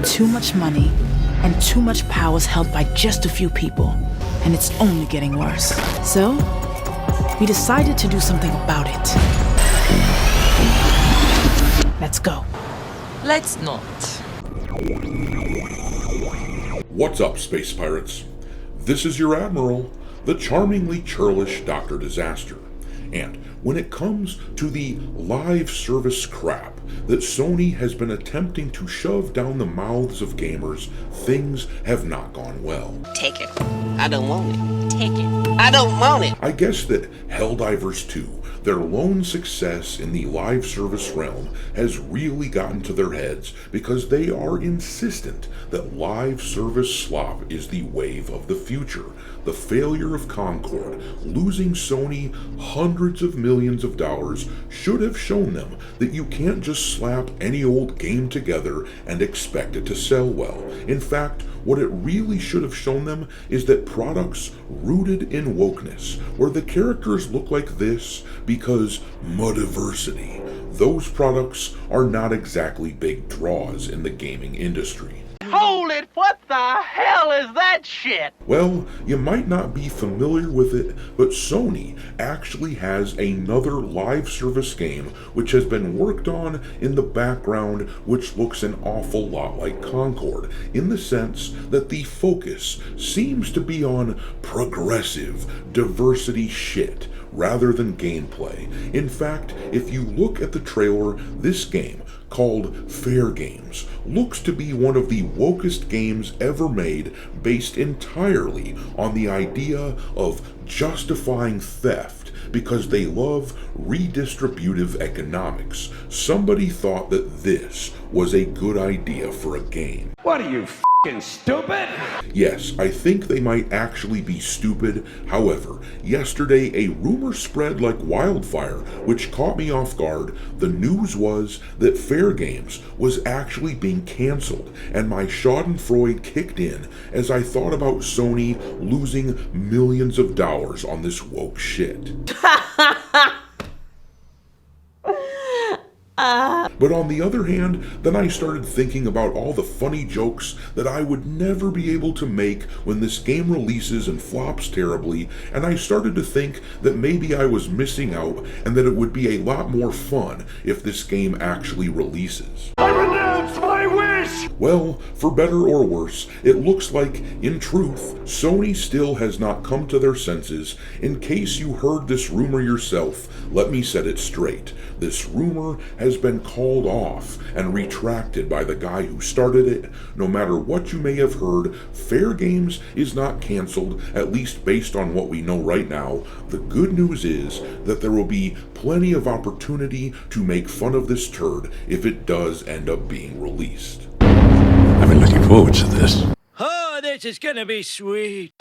Too much money and too much power is held by just a few people, and it's only getting worse. So, we decided to do something about it. Let's go. Let's not. What's up, space pirates? This is your Admiral, the charmingly churlish Dr. Disaster. And when it comes to the live service crap that Sony has been attempting to shove down the mouths of gamers, things have not gone well. Take it. I don't want it. Take it. I don't want it. I guess that Helldivers 2, their lone success in the live service realm, has really gotten to their heads because they are insistent that live service slop is the wave of the future. The failure of Concord, losing Sony hundreds of millions of dollars, should have shown them that you can't just slap any old game together and expect it to sell well. In fact, what it really should have shown them is that products rooted in wokeness, where the characters look like this because MoDeRn, those products are not exactly big draws in the gaming industry. Hold it! What the hell is that shit? Well, you might not be familiar with it, but Sony actually has another live service game which has been worked on in the background, which looks an awful lot like Concord, in the sense that the focus seems to be on progressive diversity shit rather than gameplay. In fact, if you look at the trailer, this game, called Fairgames, looks to be one of the wokest games ever made, based entirely on the idea of justifying theft because they love redistributive economics. Somebody thought that this was a good idea for a game. What are you, f***ing stupid? Yes, I think they might actually be stupid. However, yesterday a rumor spread like wildfire, which caught me off guard. The news was that Fairgames was actually being canceled, and my schadenfreude kicked in as I thought about Sony losing millions of dollars on this woke shit. But on the other hand, then I started thinking about all the funny jokes that I would never be able to make when this game releases and flops terribly, and I started to think that maybe I was missing out and that it would be a lot more fun if this game actually releases. I renounce my wish! Well, for better or worse, it looks like, in truth, Sony still has not come to their senses. In case you heard this rumor yourself, let me set it straight. This rumor has been called off and retracted by the guy who started it. No matter what you may have heard, Fairgames is not canceled, at least based on what we know right now. The good news is that there will be plenty of opportunity to make fun of this turd if it does end up being released. I've been looking forward to this. Oh, this is gonna be sweet.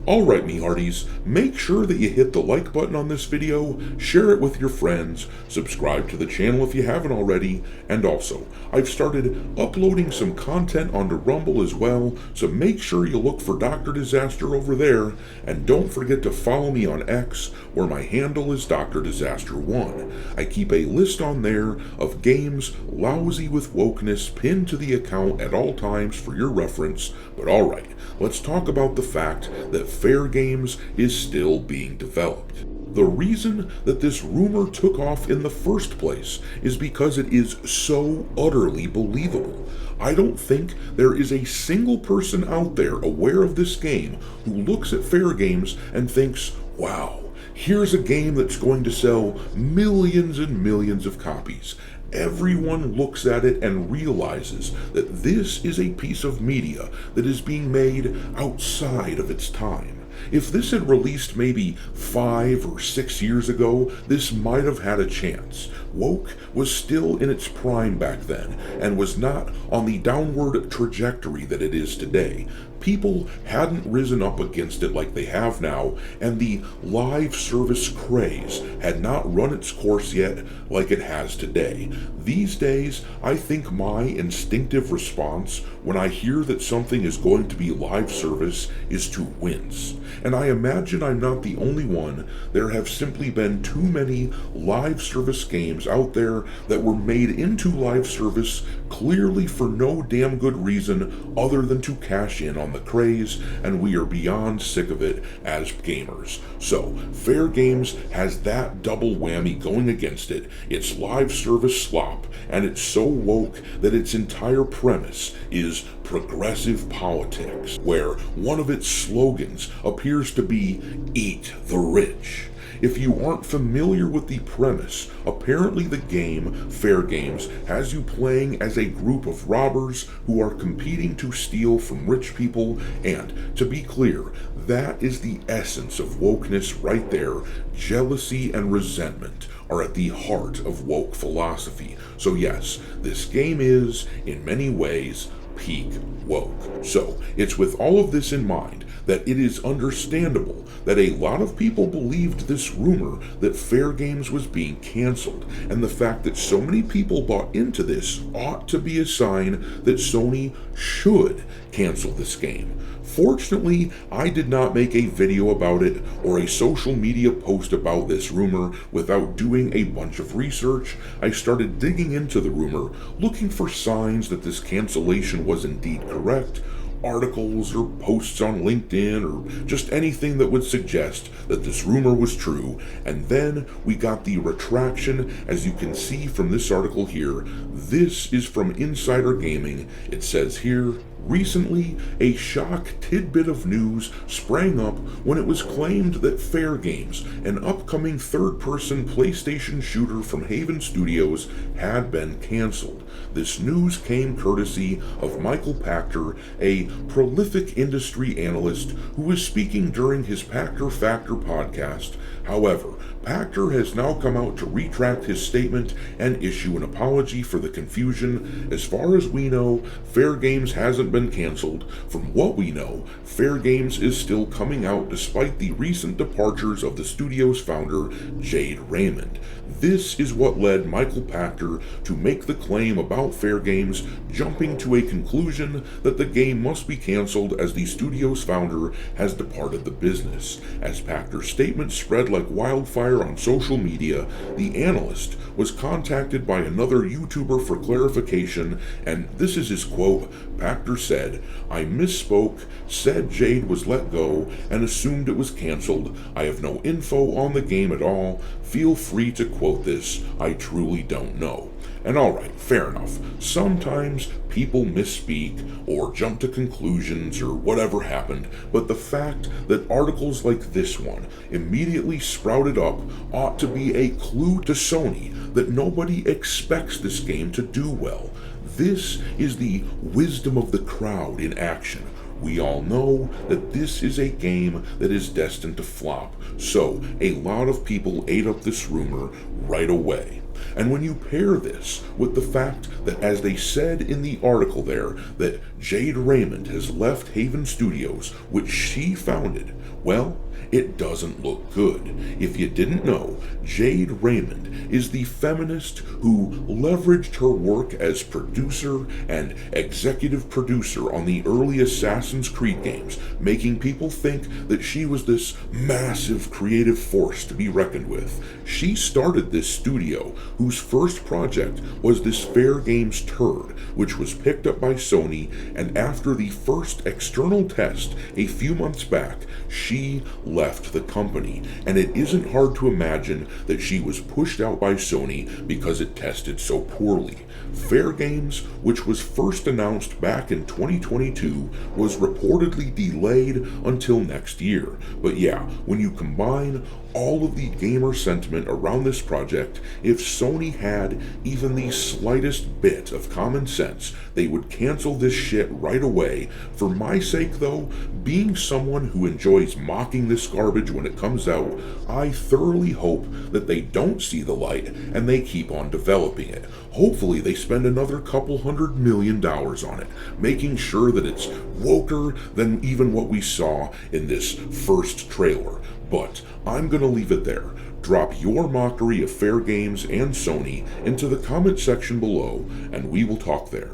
Alright, me hearties, make sure that you hit the like button on this video, share it with your friends, subscribe to the channel if you haven't already, and also, I've started uploading some content onto Rumble as well, so make sure you look for Dr. Disaster over there, and don't forget to follow me on X, where my handle is Dr. Disaster 1. I keep a list on there of games lousy with wokeness pinned to the account at all times for your reference, but alright, let's talk about the fact that Fairgames is still being developed. The reason that this rumor took off in the first place is because it is so utterly believable. I don't think there is a single person out there aware of this game who looks at Fairgames and thinks, wow, here's a game that's going to sell millions and millions of copies. Everyone looks at it and realizes that this is a piece of media that is being made outside of its time. If this had released maybe 5 or 6 years ago, this might have had a chance. Woke was still in its prime back then, and was not on the downward trajectory that it is today. people hadn't risen up against it like they have now, and the live service craze had not run its course yet like it has today. These days, I think my instinctive response when I hear that something is going to be live service is to wince. And I imagine I'm not the only one. There have simply been too many live service games out there that were made into live service clearly for no damn good reason other than to cash in on the craze, and we are beyond sick of it as gamers. So, Fairgames has that double whammy going against it. It's live service slop, and it's so woke that its entire premise is progressive politics, where one of its slogans appears to be "Eat the Rich." If you aren't familiar with the premise, apparently the game, Fairgames, has you playing as a group of robbers who are competing to steal from rich people, and, to be clear, that is the essence of wokeness right there. Jealousy and resentment are at the heart of woke philosophy. So yes, this game is, in many ways, peak woke. So, it's with all of this in mind that it is understandable that a lot of people believed this rumor that Fairgames was being canceled, and the fact that so many people bought into this ought to be a sign that Sony should cancel this game. Fortunately, I did not make a video about it or a social media post about this rumor without doing a bunch of research. I started digging into the rumor, looking for signs that this cancellation was indeed correct, articles or posts on LinkedIn or just anything that would suggest that this rumor was true, and then we got the retraction, as you can see from this article here. This is from Insider Gaming. It says here, recently, a shock tidbit of news sprang up when it was claimed that Fairgames, an upcoming third-person PlayStation shooter from Haven Studios, had been canceled. This news came courtesy of Michael Pachter, a prolific industry analyst who was speaking during his Pachter Factor podcast. However, Pachter has now come out to retract his statement and issue an apology for the confusion. As far as we know, Fairgames hasn't been canceled. From what we know, Fairgames is still coming out despite the recent departures of the studio's founder, Jade Raymond. This is what led Michael Pachter to make the claim about Fairgames, jumping to a conclusion that the game must be canceled as the studio's founder has departed the business. As Pachter's statement spread like wildfire on social media, the analyst was contacted by another YouTuber for clarification, and this is his quote. Pachter said, "I misspoke, said Jade was let go, and assumed it was canceled. I have no info on the game at all. Feel free to quote this. I truly don't know." And alright, fair enough. Sometimes people misspeak or jump to conclusions or whatever happened, but the fact that articles like this one immediately sprouted up ought to be a clue to Sony that nobody expects this game to do well. This is the wisdom of the crowd in action. We all know that this is a game that is destined to flop, so a lot of people ate up this rumor right away. And when you pair this with the fact that, as they said in the article there, that Jade Raymond has left Haven Studios, which she founded, well, it doesn't look good. If you didn't know, Jade Raymond is the feminist who leveraged her work as producer and executive producer on the early Assassin's Creed games, making people think that she was this massive creative force to be reckoned with. She started this studio, whose first project was this Fairgames turd, which was picked up by Sony, and after the first external test a few months back, she left the company, and it isn't hard to imagine that she was pushed out by Sony because it tested so poorly. Fairgames, which was first announced back in 2022, was reportedly delayed until next year. But yeah, when you combine all of the gamer sentiment around this project, if Sony had even the slightest bit of common sense, they would cancel this shit right away. For my sake though, being someone who enjoys mocking this garbage when it comes out, I thoroughly hope that they don't see the light and they keep on developing it. Hopefully they spend another couple $100 million on it, making sure that it's woker than even what we saw in this first trailer. But I'm gonna leave it there. Drop your mockery of Fairgames and Sony into the comment section below, and we will talk there.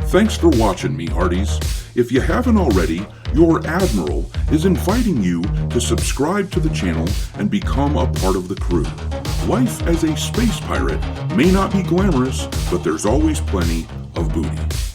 Thanks for watching, me hearties. If you haven't already, your Admiral is inviting you to subscribe to the channel and become a part of the crew. Life as a space pirate may not be glamorous, but there's always plenty of booty.